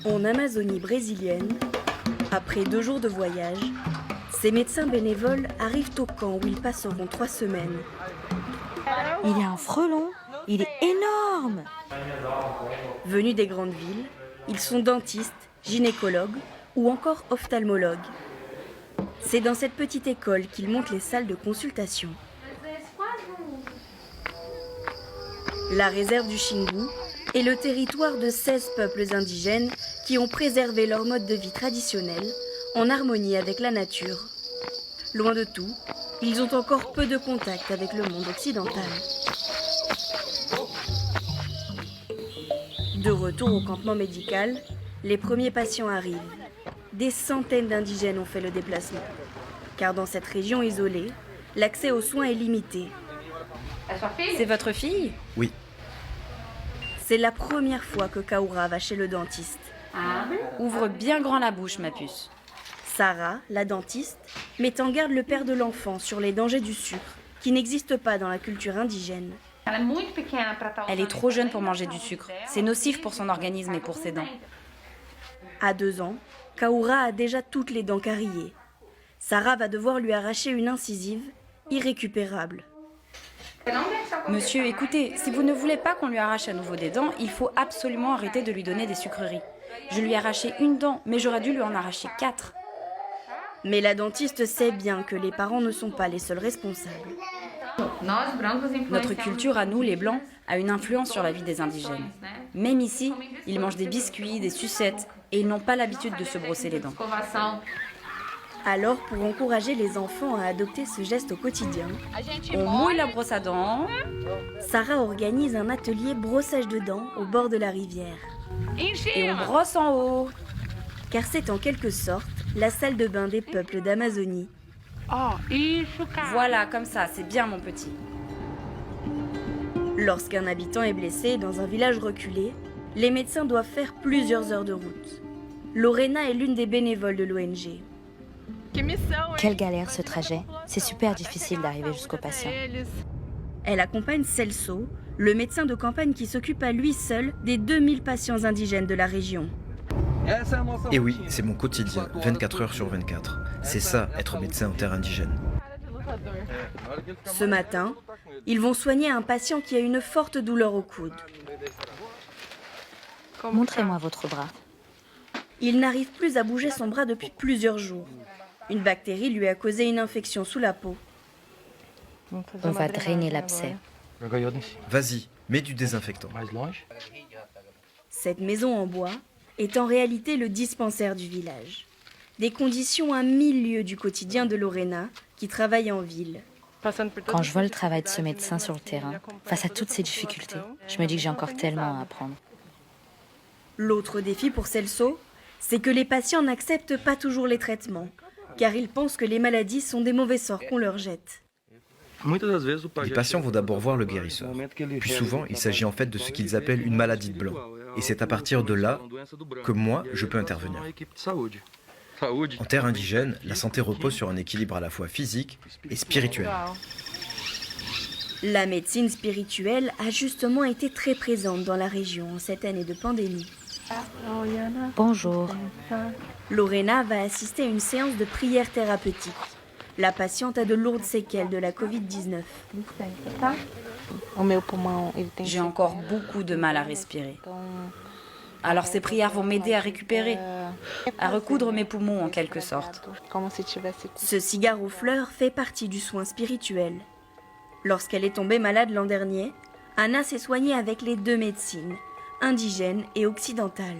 En Amazonie brésilienne, après 2 jours de voyage, ces médecins bénévoles arrivent au camp où ils passeront 3 semaines. Il y a un frelon, il est énorme. Venus des grandes villes, ils sont dentistes, gynécologues ou encore ophtalmologues. C'est dans cette petite école qu'ils montent les salles de consultation. La réserve du Xingu est le territoire de 16 peuples indigènes qui ont préservé leur mode de vie traditionnel en harmonie avec la nature. Loin de tout, ils ont encore peu de contact avec le monde occidental. De retour au campement médical, les premiers patients arrivent. Des centaines d'indigènes ont fait le déplacement. Car dans cette région isolée, l'accès aux soins est limité. C'est votre fille? Oui. C'est la première fois que Kaoura va chez le dentiste. Ouvre bien grand la bouche, ma puce. Sarah, la dentiste, met en garde le père de l'enfant sur les dangers du sucre, qui n'existe pas dans la culture indigène. Elle est trop jeune pour manger du sucre. C'est nocif pour son organisme et pour ses dents. À 2 ans, Kaoura a déjà toutes les dents carillées. Sarah va devoir lui arracher une incisive irrécupérable. Monsieur, écoutez, si vous ne voulez pas qu'on lui arrache à nouveau des dents, il faut absolument arrêter de lui donner des sucreries. Je lui ai arraché une dent, mais j'aurais dû lui en arracher 4. Mais la dentiste sait bien que les parents ne sont pas les seuls responsables. Notre culture, à nous, les Blancs, a une influence sur la vie des indigènes. Même ici, ils mangent des biscuits, des sucettes, et ils n'ont pas l'habitude de se brosser les dents. Alors, pour encourager les enfants à adopter ce geste au quotidien, On mouille la brosse à dents. Sarah organise un atelier brossage de dents au bord de la rivière. Et on brosse en haut. Car c'est en quelque sorte la salle de bain des peuples d'Amazonie. Voilà, comme ça, c'est bien mon petit. Lorsqu'un habitant est blessé dans un village reculé, les médecins doivent faire plusieurs heures de route. Lorena est l'une des bénévoles de l'ONG. Quelle galère ce trajet. C'est super difficile d'arriver jusqu'au patient. Elle accompagne Celso, le médecin de campagne qui s'occupe à lui seul des 2000 patients indigènes de la région. Et oui, c'est mon quotidien, 24 heures sur 24. C'est ça, être médecin en terre indigène. Ce matin, ils vont soigner un patient qui a une forte douleur au coude. Montrez-moi votre bras. Il n'arrive plus à bouger son bras depuis plusieurs jours. Une bactérie lui a causé une infection sous la peau. On va drainer l'abcès. Vas-y, mets du désinfectant. Cette maison en bois est en réalité le dispensaire du village. Des conditions à 1000 lieues du quotidien de Lorena, qui travaille en ville. Quand je vois le travail de ce médecin sur le terrain, face à toutes ces difficultés, je me dis que j'ai encore tellement à apprendre. L'autre défi pour Celso, c'est que les patients n'acceptent pas toujours les traitements, car ils pensent que les maladies sont des mauvais sorts qu'on leur jette. Les patients vont d'abord voir le guérisseur. Puis souvent, il s'agit en fait de ce qu'ils appellent une maladie de blanc. Et c'est à partir de là que moi, je peux intervenir. En terre indigène, la santé repose sur un équilibre à la fois physique et spirituel. La médecine spirituelle a justement été très présente dans la région en cette année de pandémie. Bonjour. Lorena va assister à une séance de prière thérapeutique. La patiente a de lourdes séquelles de la Covid-19. J'ai encore beaucoup de mal à respirer. Alors ces prières vont m'aider à récupérer, à recoudre mes poumons en quelque sorte. Ce cigare aux fleurs fait partie du soin spirituel. Lorsqu'elle est tombée malade l'an dernier, Anna s'est soignée avec les 2 médecines, indigène et occidentale.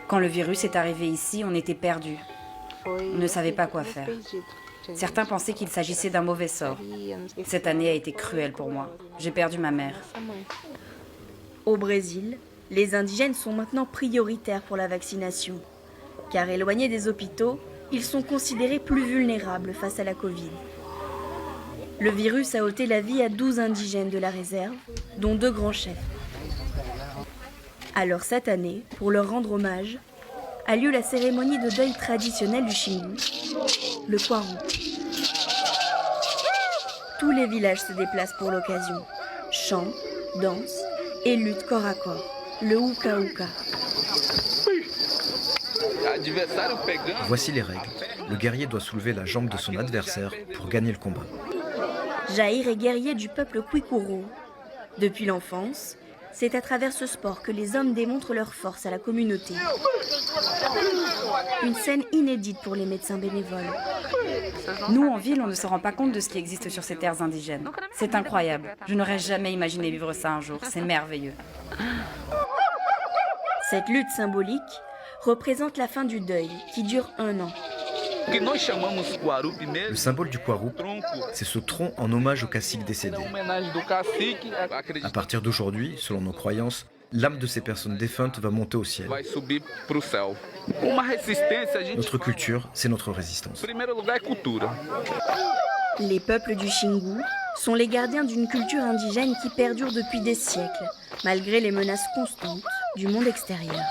Quand le virus est arrivé ici, on était perdus. On ne savait pas quoi faire. Certains pensaient qu'il s'agissait d'un mauvais sort. Cette année a été cruelle pour moi. J'ai perdu ma mère. Au Brésil, les indigènes sont maintenant prioritaires pour la vaccination. Car éloignés des hôpitaux, ils sont considérés plus vulnérables face à la Covid. Le virus a ôté la vie à 12 indigènes de la réserve, dont 2 grands chefs. Alors cette année, pour leur rendre hommage, a lieu la cérémonie de deuil traditionnelle du Xingu, le Kwaru. Tous les villages se déplacent pour l'occasion. Chants, danses et luttent corps à corps, le Uka-Uka. Voici les règles. Le guerrier doit soulever la jambe de son adversaire pour gagner le combat. Jair est guerrier du peuple Kwikuru. Depuis l'enfance, c'est à travers ce sport que les hommes démontrent leur force à la communauté. Une scène inédite pour les médecins bénévoles. Nous, en ville, on ne se rend pas compte de ce qui existe sur ces terres indigènes. C'est incroyable. Je n'aurais jamais imaginé vivre ça un jour. C'est merveilleux. Cette lutte symbolique représente la fin du deuil qui dure 1 an. Le symbole du Kwarup, c'est ce tronc en hommage au cacique décédé. À partir d'aujourd'hui, selon nos croyances, l'âme de ces personnes défuntes va monter au ciel. Notre culture, c'est notre résistance. Les peuples du Xingu sont les gardiens d'une culture indigène qui perdure depuis des siècles, malgré les menaces constantes du monde extérieur.